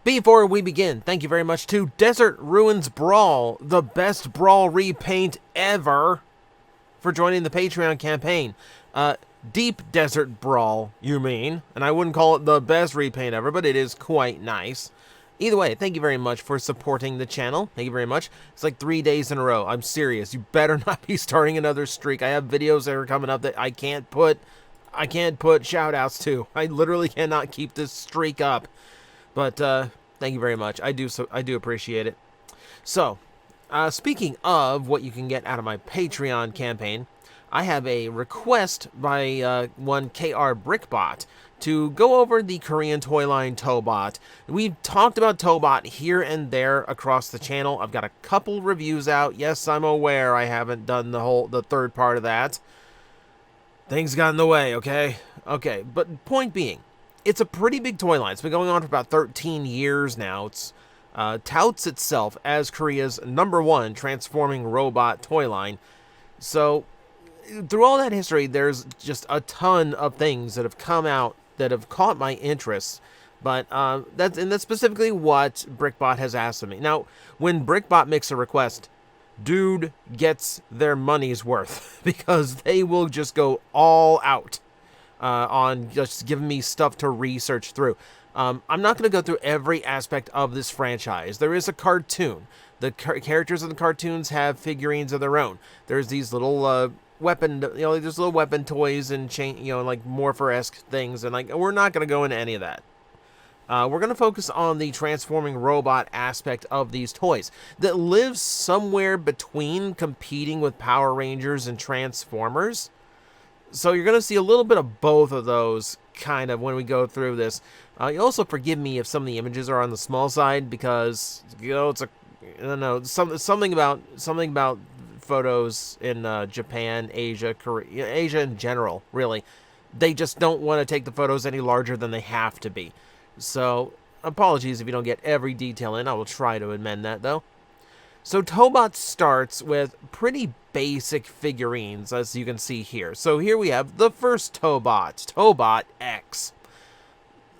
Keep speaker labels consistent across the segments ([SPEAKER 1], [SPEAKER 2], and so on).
[SPEAKER 1] Before we begin, thank you very much to Desert Ruins Brawl, the best brawl repaint ever, for joining the Patreon campaign. Deep Desert Brawl, you mean, and I wouldn't call it the best repaint ever, but it is quite nice. Either way, thank you very much for supporting the channel. Thank you very much. It's like 3 days in a row. I'm serious. You better not be starting another streak. I have videos that are coming up that I can't put shout outs to. I literally cannot keep this streak up. But thank you very much. I do appreciate it. So, speaking of what you can get out of my Patreon campaign, I have a request by one KR Brickbot to go over the Korean toy line Tobot. We've talked about Tobot here and there across the channel. I've got a couple reviews out. Yes, I'm aware I haven't done the third part of that. Things got in the way, okay? Okay, but point being, it's a pretty big toy line. It's been going on for about 13 years now. It's touts itself as Korea's #1 transforming robot toy line. So, through all that history, there's just a ton of things that have come out that have caught my interest. But that's specifically what Brickbot has asked of me. Now, when Brickbot makes a request, dude gets their money's worth because they will just go all out on just giving me stuff to research through. I'm not going to go through every aspect of this franchise. There is a cartoon. The characters in the cartoons have figurines of their own. There's these little weapon, there's little weapon toys and chain, like Morpher-esque things, and like we're not going to go into any of that. We're going to focus on the transforming robot aspect of these toys that lives somewhere between competing with Power Rangers and Transformers. So you're going to see a little bit of both of those kind of when we go through this. You also forgive me if some of the images are on the small side because it's a I don't know something about photos in Japan, Asia, Korea, Asia in general. Really, they just don't want to take the photos any larger than they have to be. So apologies if you don't get every detail in. I will try to amend that though. So Tobot starts with pretty basic figurines, as you can see here. So here we have the first Tobot, Tobot X.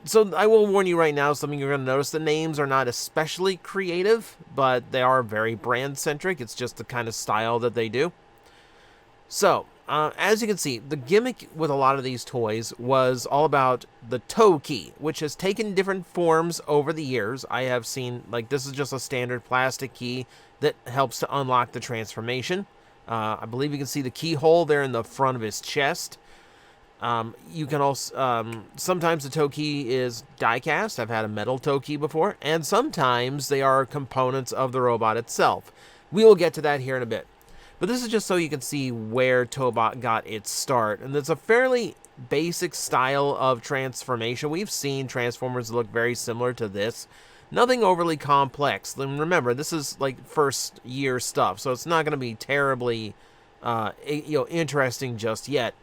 [SPEAKER 1] So I will warn you right now, something you're going to notice, the names are not especially creative, but they are very brand-centric. It's just the kind of style that they do. So, as you can see, the gimmick with a lot of these toys was all about the toe key, which has taken different forms over the years. I have seen, like, this is just a standard plastic key that helps to unlock the transformation. I believe you can see the keyhole there in the front of his chest. You can also, sometimes the toe key is die-cast. I've had a metal toe key before. And sometimes they are components of the robot itself. We will get to that here in a bit. But this is just so you can see where Tobot got its start. And it's a fairly basic style of transformation. We've seen Transformers look very similar to this. Nothing overly complex. And remember, this is like first year stuff. So it's not going to be terribly interesting just yet.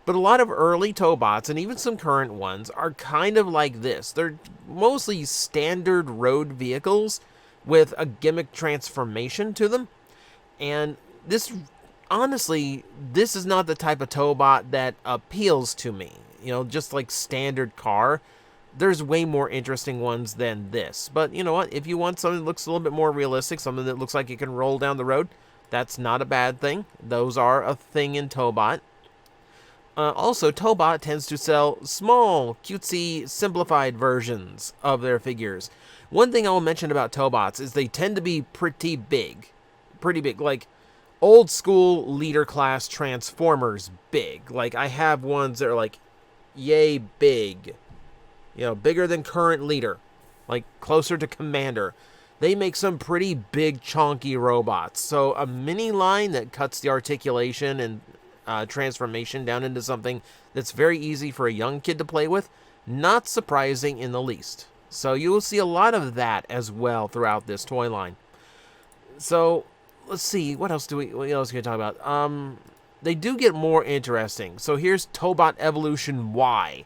[SPEAKER 1] But a lot of early Tobots, and even some current ones, are kind of like this. They're mostly standard road vehicles with a gimmick transformation to them. And this, honestly, this is not the type of Tobot that appeals to me. Just like standard car. There's way more interesting ones than this. But you know what? If you want something that looks a little bit more realistic, something that looks like it can roll down the road, that's not a bad thing. Those are a thing in Tobot. Also, Tobot tends to sell small, cutesy, simplified versions of their figures. One thing I will mention about Tobots is they tend to be pretty big. Pretty big, like old school leader class Transformers big. Like I have ones that are like yay big. Bigger than current leader. Like closer to Commander. They make some pretty big chonky robots. So a mini line that cuts the articulation and transformation down into something that's very easy for a young kid to play with, not surprising in the least. So you will see a lot of that as well throughout this toy line. So let's see, what else can we talk about? They do get more interesting. So here's Tobot Evolution Y.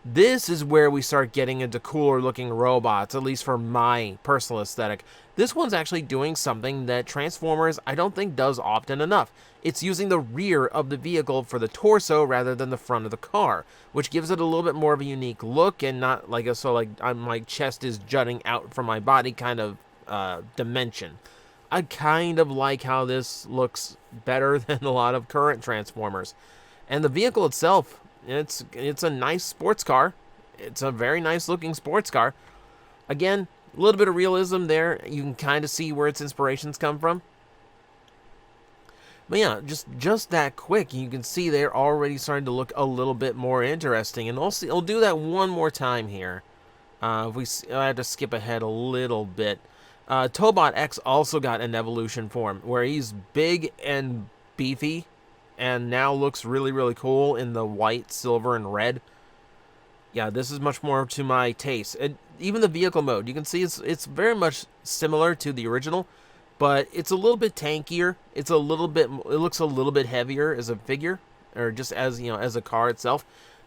[SPEAKER 1] This is where we start getting into cooler looking robots, at least for my personal aesthetic. This one's actually doing something that Transformers I don't think does often enough. It's using the rear of the vehicle for the torso rather than the front of the car, which gives it a little bit more of a unique look and not like my chest is jutting out from my body kind of dimension. I kind of like how this looks better than a lot of current Transformers. And the vehicle itself, it's a nice sports car. It's a very nice looking sports car. Again, a little bit of realism there. You can kind of see where its inspirations come from. But yeah, just that quick, you can see they're already starting to look a little bit more interesting. And I'll do that one more time here. I have to skip ahead a little bit. Tobot X also got an evolution form where he's big and beefy and now looks really, really cool in the white, silver, and red. Yeah, this is much more to my taste. Even the vehicle mode, you can see it's very much similar to the original, but it's a little bit tankier. It looks a little bit heavier as a figure, or just as, as a car itself.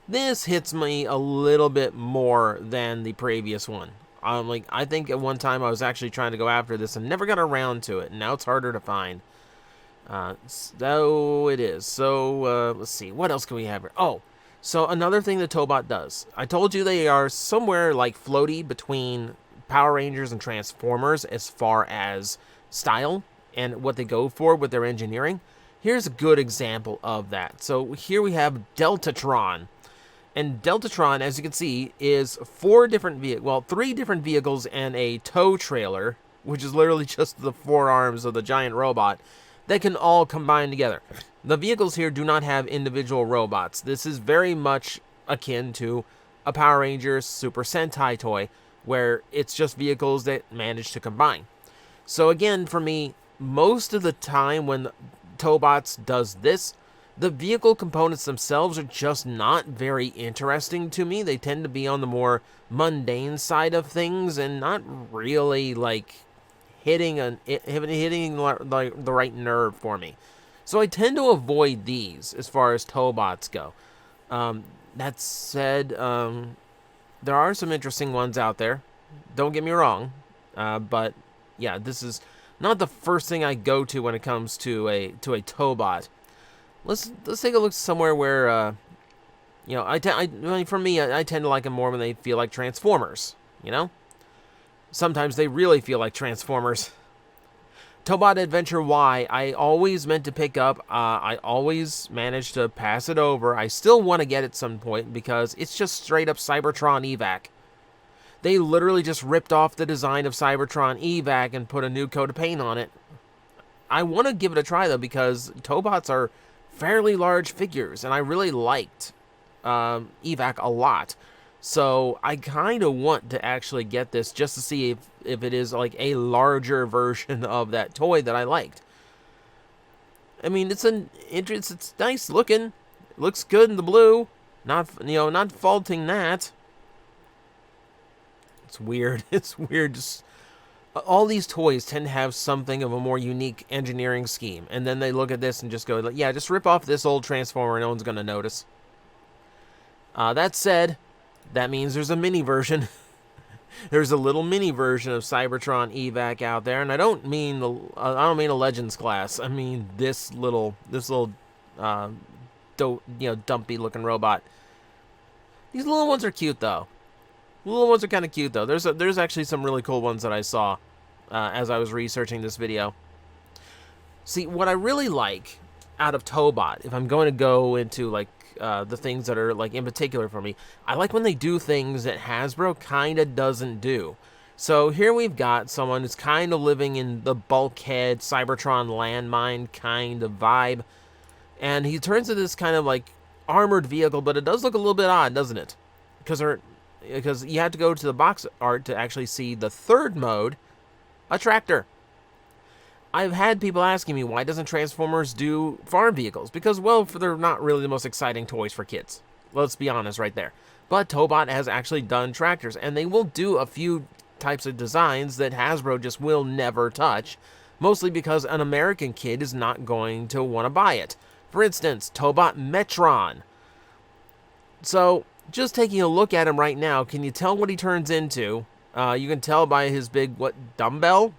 [SPEAKER 1] This hits me a little bit more than the previous one. I think at one time I was actually trying to go after this and never got around to it, and now it's harder to find. So it is. So let's see, what else can we have here? Oh, so another thing that Tobot does. I told you they are somewhere like floaty between Power Rangers and Transformers as far as style and what they go for with their engineering. Here's a good example of that. So here we have Deltatron. And Deltatron, as you can see, is three different vehicles and a tow trailer, which is literally just the four arms of the giant robot, that can all combine together. The vehicles here do not have individual robots. This is very much akin to a Power Rangers Super Sentai toy, where it's just vehicles that manage to combine. So again, for me, most of the time when Tobots does this, the vehicle components themselves are just not very interesting to me. They tend to be on the more mundane side of things and not really like hitting the right nerve for me. So I tend to avoid these as far as Tobots go. That said, there are some interesting ones out there. Don't get me wrong, but yeah, this is not the first thing I go to when it comes to a Tobot. Let's take a look somewhere where, for me, I tend to like them more when they feel like Transformers, Sometimes they really feel like Transformers. Tobot Adventure Y, I always meant to pick up. I always managed to pass it over. I still want to get it at some point because it's just straight up Cybertron Evac. They literally just ripped off the design of Cybertron Evac and put a new coat of paint on it. I want to give it a try, though, because Tobots are fairly large figures, and I really liked Evac a lot. So I kind of want to actually get this just to see if it is like a larger version of that toy that I liked. I mean, it's nice looking. It looks good in the blue. Not faulting that. It's weird. It's weird. Just all these toys tend to have something of a more unique engineering scheme, and then they look at this and just go, yeah, just rip off this old Transformer, no one's gonna notice. That said, that means there's a mini version. There's a little mini version of Cybertron Evac out there, and I don't mean a Legends class. I mean this little dumpy looking robot. These little ones are cute though. The little ones are kind of cute though. There's actually some really cool ones that I saw as I was researching this video. See, what I really like out of Tobot, if I'm going to go into like the things that are like in particular for me, I like when they do things that Hasbro kind of doesn't do. So here we've got someone who's kind of living in the bulkhead Cybertron Landmine kind of vibe, and he turns into this kind of like armored vehicle, but it does look a little bit odd, doesn't it? Because you have to go to the box art to actually see the third mode, a tractor. I've had people asking me, why doesn't Transformers do farm vehicles? Because, well, they're not really the most exciting toys for kids. Let's be honest right there. But Tobot has actually done tractors, and they will do a few types of designs that Hasbro just will never touch, mostly because an American kid is not going to want to buy it. For instance, Tobot Metron. So, just taking a look at him right now, can you tell what he turns into? You can tell by his big, dumbbell?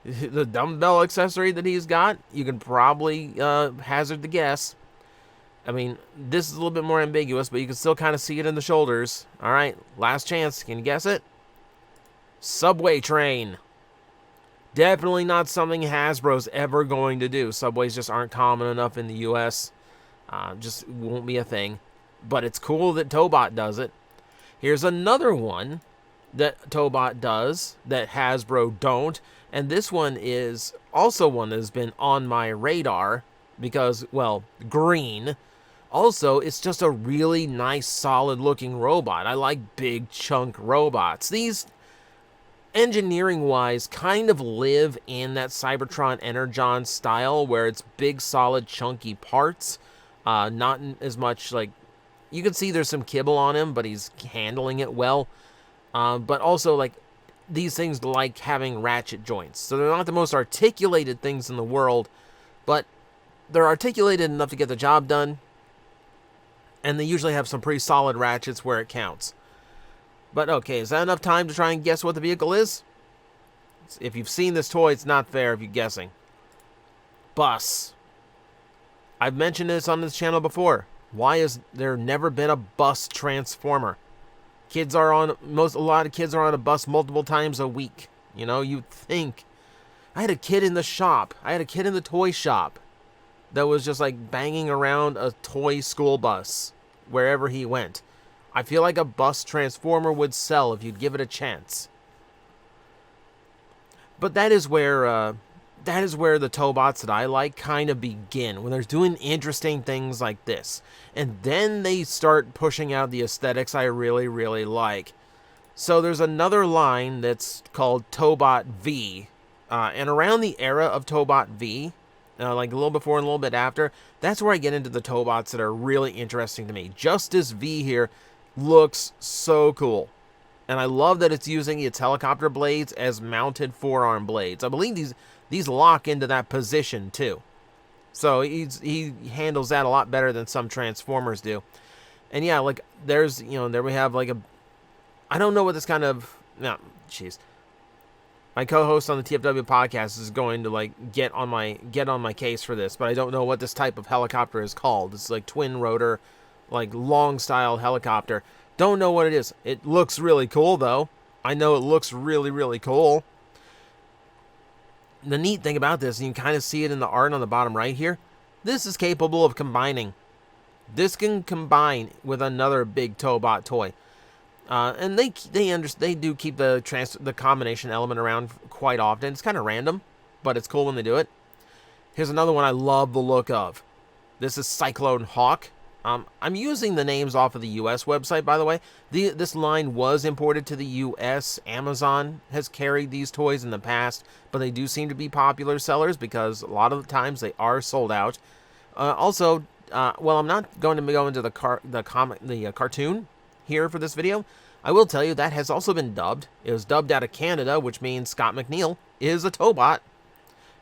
[SPEAKER 1] The dumbbell accessory that he's got. You can probably hazard the guess. I mean, this is a little bit more ambiguous, but you can still kind of see it in the shoulders. All right, last chance. Can you guess it? Subway train. Definitely not something Hasbro's ever going to do. Subways just aren't common enough in the U.S. Just won't be a thing. But it's cool that Tobot does it. Here's another one that Tobot does that Hasbro don't. And this one is also one that has been on my radar because, well, green. Also, it's just a really nice, solid-looking robot. I like big chunk robots. These, engineering-wise, kind of live in that Cybertron Energon style where it's big, solid, chunky parts. Not as much, like, you can see there's some kibble on him, but he's handling it well. But also, like, these things like having ratchet joints. So they're not the most articulated things in the world, but they're articulated enough to get the job done. And they usually have some pretty solid ratchets where it counts. But okay, is that enough time to try and guess what the vehicle is? If you've seen this toy, it's not fair if you're guessing. Bus. I've mentioned this on this channel before. Why has there never been a bus transformer? A lot of kids are on a bus multiple times a week. You know, you'd think. I had a kid in the shop. I had a kid in the toy shop that was just like banging around a toy school bus wherever he went. I feel like a bus transformer would sell if you'd give it a chance. But that is where the Tobots that I like kind of begin, when they're doing interesting things like this. And then they start pushing out the aesthetics I really, really like. So there's another line that's called Tobot V. And around the era of Tobot V, like a little before and a little bit after, that's where I get into the Tobots that are really interesting to me. Justice V here looks so cool. And I love that it's using its helicopter blades as mounted forearm blades. I believe these lock into that position too. So he handles that a lot better than some Transformers do. And yeah, like there we have like I don't know what this kind of, no, jeez. My co-host on the TFW podcast is going to like get on my case for this, but I don't know what this type of helicopter is called. It's like twin rotor, like long style helicopter. Don't know what it is. It looks really cool though. I know it looks really, really cool. The neat thing about this, and you can kind of see it in the art on the bottom right here, this is capable of combining. This can combine with another big Tobot toy. And they do keep the combination element around quite often. It's kind of random, but it's cool when they do it. Here's another one I love the look of. This is Cyclone Hawk. I'm using the names off of the U.S. website, by the way. This line was imported to the U.S. Amazon has carried these toys in the past, but they do seem to be popular sellers because a lot of the times they are sold out. Also, well, I'm not going to go into the cartoon here for this video. I will tell you that has also been dubbed. It was dubbed out of Canada, which means Scott McNeil is a Tobot.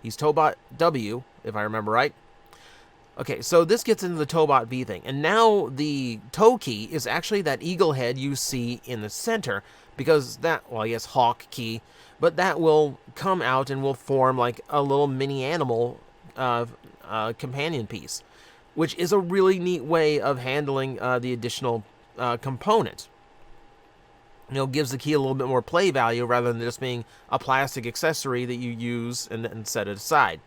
[SPEAKER 1] He's Tobot W, if I remember right. Okay, so this gets into the Tobot V thing. And now the toe key is actually that eagle head you see in the center. Because that, well, I guess Hawk key. But that will come out and will form like a little mini animal companion piece. Which is a really neat way of handling the additional component. You know, gives the key a little bit more play value rather than just being a plastic accessory that you use and set it aside.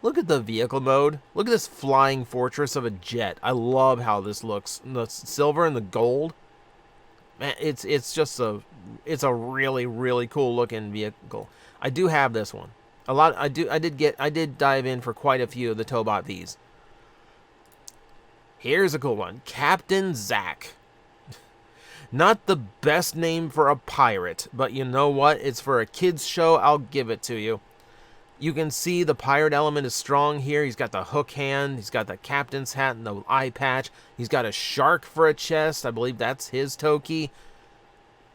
[SPEAKER 1] Look at the vehicle mode. Look at this flying fortress of a jet. I love how this looks. The silver and the gold. Man, it's a really, really cool looking vehicle. I do have this one. I did dive in for quite a few of the Tobot Vs. Here's a cool one. Captain Zack. Not the best name for a pirate, but you know what? It's for a kids show. I'll give it to you. You can see the pirate element is strong here. He's got the hook hand. He's got the captain's hat and the eye patch. He's got a shark for a chest. I believe that's his toe key.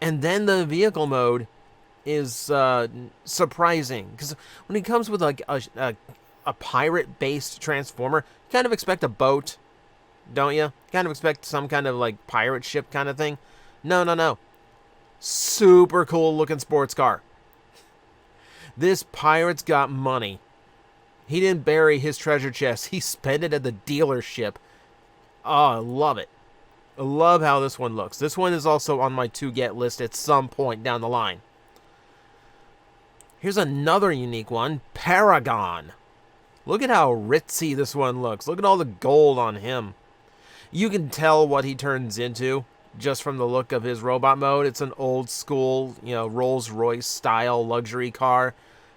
[SPEAKER 1] And then the vehicle mode is surprising. Because when he comes with like a pirate-based transformer, you kind of expect a boat. don't you? Kind of expect some kind of like pirate ship kind of thing. No, no, no. Super cool looking sports car. This pirate's got money. He didn't bury his treasure chest. He spent it at the dealership. Oh, I love it. I love how this one looks. This one is also on my to-get list at some point down the line. Here's another unique one, Paragon. Look at how ritzy this one looks. Look at all the gold on him. You can tell what he turns into just from the look of his robot mode. It's an old school, Rolls-Royce style luxury car.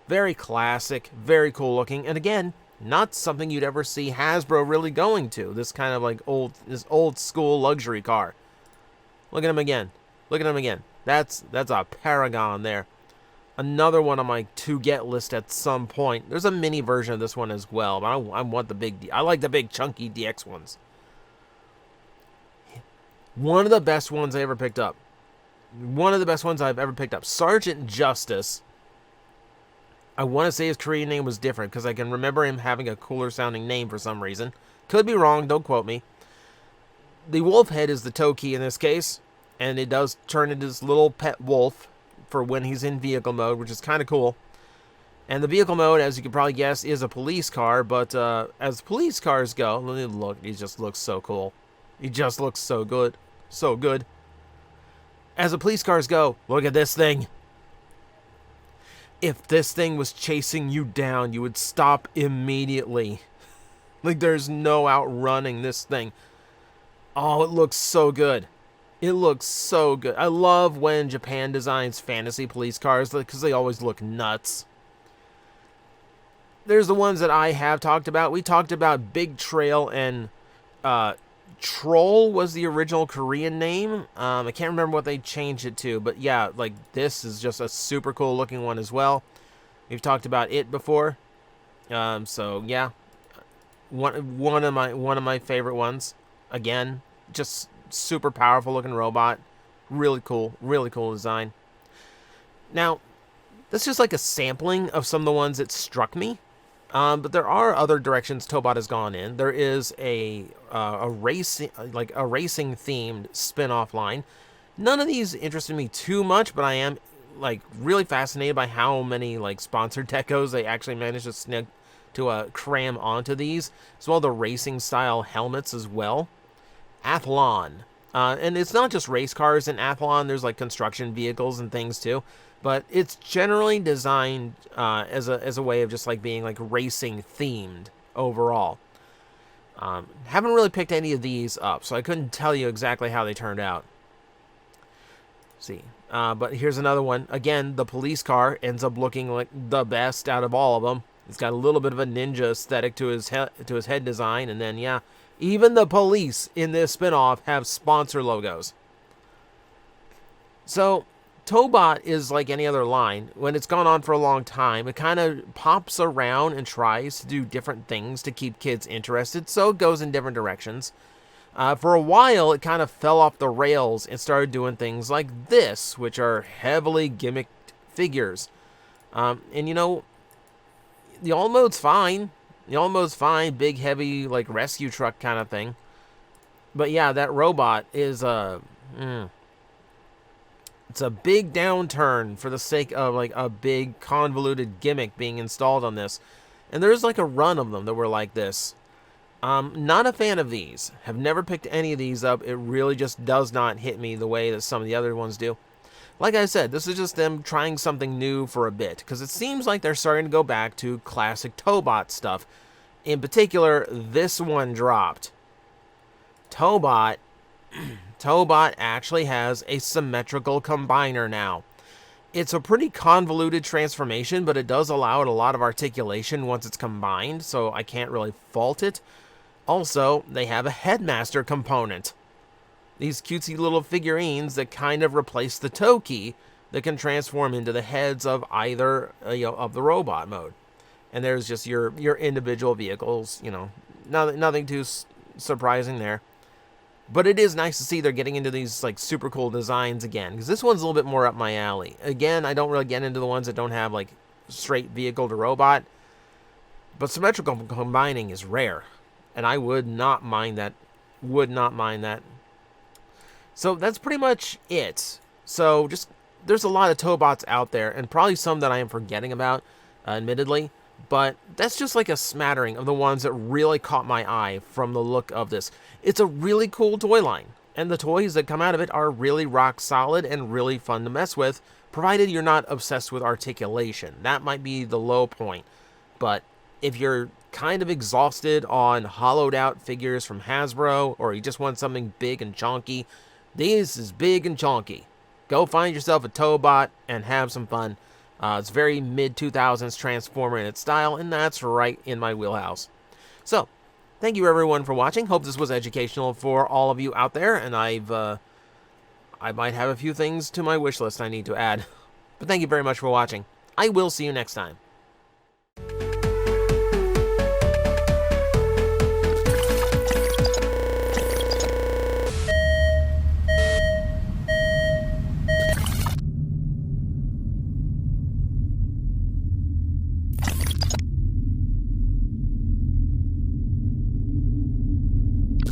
[SPEAKER 1] Very classic, very cool looking. And again, not something you'd ever see Hasbro really going to. This kind of like this old school luxury car. Look at him again. Look at him again. That's a Paragon there. Another one on my to-get list at some point. There's a mini version of this one as well, but I want the big. I like the big chunky DX ones. One of the best ones I ever picked up. One of the best ones I've ever picked up. Sergant Justice. I want to say his Korean name was different because I can remember him having a cooler sounding name for some reason. Could be wrong, don't quote me. The wolf head is the toe key in this case, and it does turn into this little pet wolf for when he's in vehicle mode, which is kind of cool. And the vehicle mode, as you can probably guess, is a police car, but as police cars go, look, he just looks so cool. He just looks so good. So good. As the police cars go, look at this thing. If this thing was chasing you down, you would stop immediately. Like, there's no outrunning this thing. Oh, it looks so good. It looks so good. I love when Japan designs fantasy police cars because they always look nuts. There's the ones that I have talked about. We talked about Big Trail and Troll was the original Korean name. I can't remember what they changed it to, but yeah, like this is just a super cool looking one as well. We've talked about it before. So yeah, one of my favorite ones. Again, just super powerful looking robot. Really cool design. Now, that's just like a sampling of some of the ones that struck me. But there are other directions Tobot has gone in. There is a racing themed spin-off line. None of these interested me too much, but I am like really fascinated by how many like sponsored decos they actually managed to cram onto these, as well as the racing style helmets as well. Athlon, and it's not just race cars in Athlon. There's like construction vehicles and things too. But it's generally designed as a way of just like being like racing themed overall. Haven't really picked any of these up, so I couldn't tell you exactly how they turned out. Let's see, but here's another one. Again, the police car ends up looking like the best out of all of them. It's got a little bit of a ninja aesthetic to his head design, and then yeah, even the police in this spinoff have sponsor logos. So Tobot is like any other line. When it's gone on for a long time, it kind of pops around and tries to do different things to keep kids interested, so it goes in different directions. For a while, it kind of fell off the rails and started doing things like this, which are heavily gimmicked figures. And the all mode's fine. The all mode's fine, big, heavy, like rescue truck kind of thing. But yeah, that robot is it's a big downturn for the sake of like a big convoluted gimmick being installed on this. And there's like a run of them that were like this. Not a fan of these. Have never picked any of these up. It really just does not hit me the way that some of the other ones do. Like I said, this is just them trying something new for a bit, because it seems like they're starting to go back to classic Tobot stuff. In particular, this one dropped. Tobot actually has a symmetrical combiner now. It's a pretty convoluted transformation, but it does allow it a lot of articulation once it's combined, so I can't really fault it. Also, they have a headmaster component. These cutesy little figurines that kind of replace the toe key that can transform into the heads of either of the robot mode. And there's just your individual vehicles, nothing too surprising there. But it is nice to see they're getting into these like super cool designs again, because this one's a little bit more up my alley. Again, I don't really get into the ones that don't have like straight vehicle to robot, but symmetrical combining is rare, and I would not mind that Would not mind that. So that's pretty much it. So just, there's a lot of Tobots out there, and probably some that I am forgetting about, admittedly. But that's just like a smattering of the ones that really caught my eye from the look of this. It's a really cool toy line, and the toys that come out of it are really rock solid and really fun to mess with, provided you're not obsessed with articulation. That might be the low point. But if you're kind of exhausted on hollowed out figures from Hasbro, or you just want something big and chonky, this is big and chonky. Go find yourself a Tobot and have some fun. It's very mid-2000s Transformer in its style, and that's right in my wheelhouse. So, thank you everyone for watching. Hope this was educational for all of you out there, and I might have a few things to my wish list I need to add. But thank you very much for watching. I will see you next time.